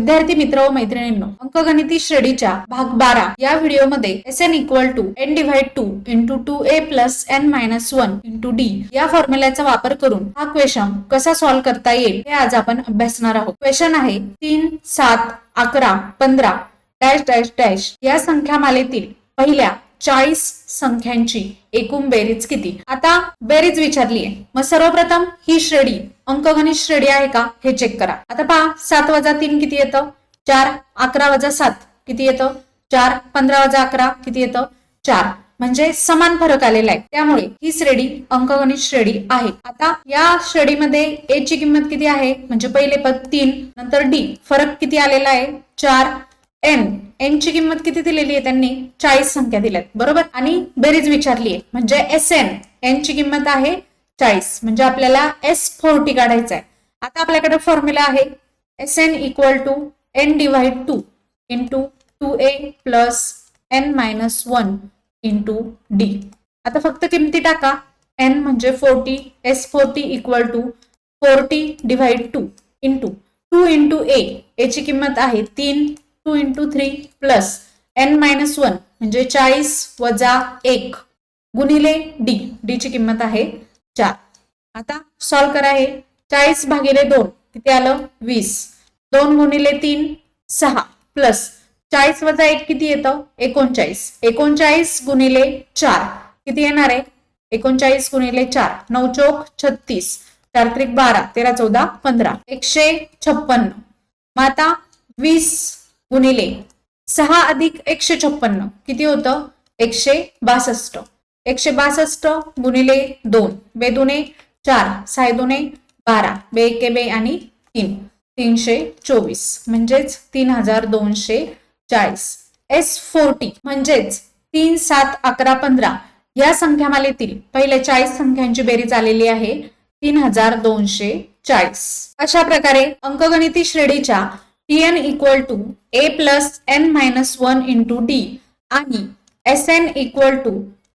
विद्यार्थी मित्र व मैत्रिणींनो, अंकगणिती श्रेणीच्या भाग 12 या व्हिडिओमध्ये Sn equal to n divide 2 into 2a plus n minus 1 into d या फॉर्म्युल्याचा वापर करून हा क्वेश्चन कसा सॉल्व्ह करता येईल हे आज आपण अभ्यासणार आहोत। क्वेश्चन आहे 3, 7, 11, 15 डॅश डॅश डॅश या संख्या मालेतील पहिल्या 40 संख्यांची एकूण बेरीज किती। आता बेरीज विचारली आहे, मग सर्वप्रथम ही श्रेणी अंकगणित श्रेणी आहे का हे चेक करा। आता पहा 7 वजा 3 किती येतं 4, 11 वजा 7 किती येतं 4, 15 वजा 11 किती येतं 4, म्हणजे समान फरक आलेला आहे, त्यामुळे ही श्रेणी अंकगणित श्रेणी आहे। आता या श्रेणीमध्ये a ची किंमत किती आहे, म्हणजे पहिले पद 3, नंतर d फरक किती आलेला आहे 4, n ची किंमत किती दिलेली आहे त्यांनी 40 संख्या दिल्यात बरोबर, आणि बेरीज विचारली आहे म्हणजे Sn n ची किंमत आहे 40, म्हणजे आपल्याला S40 काढायचा आहे। आता आपल्याकडे फॉर्म्युला आहे Sn equal to n divide 2 into 2a plus n minus 1 into d। आता फक्त किमती टाका, n म्हणजे 40, S40 equal to 40 divide 2 into 2 into a ची किंमत आहे 3, 2 इंटू 3 प्लस n मायनस 1 म्हणजे 40 वजा 1 गुणिले d ची किंमत आहे 4। आता सॉल्व करा, हे 40 भागिले 2 किती आलं 20, 2 गुणिले 3 6 प्लस 40 वजा 1 किती येतं 39, 39 गुणिले 4 किती येणार आहे 39 गुणिले 4 9 चौक 36, 4 त्रिक 12, 13 14 15 156। मग आता 20 गुणिले 6 अधिक 156 किती होतं 162, 162 गुणिले 2 बेदुने 4, 6 दुने 12, बे एके बे आणि 3 324 म्हणजेच 3240। S40 म्हणजेच 3, 7, 11, 15 या संख्यामालेतील पहिल्या 40 संख्यांची बेरीज आलेली आहे 3240। अशा प्रकारे अंकगणिती श्रेणीच्या Tn equal to a plus n minus 1 into d आणि Sn equal to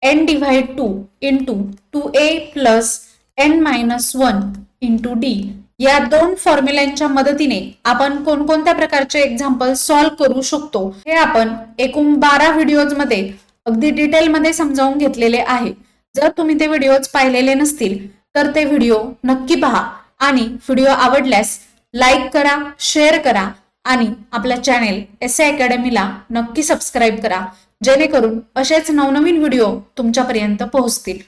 n divide 2 into 2a plus n minus 1 into d या दोन फॉर्म्युल्यांच्या मदतीने आपण कोणकोणत्या प्रकारचे एक्झाम्पल सॉल्व्ह करू शकतो हे आपण एकूण 12 व्हिडिओज मध्ये अगदी डिटेल मध्ये समजावून घेतलेले आहे। जर तुम्ही ते व्हिडिओज पाहिलेले नसतील तर ते व्हिडिओ नक्की पहा आणि व्हिडिओ आवडल्यास लाईक करा, शेअर करा आणि आपल्या चॅनेल SA अकॅडमीला नक्की सबस्क्राईब करा, जेणेकरून असेच नवनवीन व्हिडिओ तुमच्यापर्यंत पोहोचतील।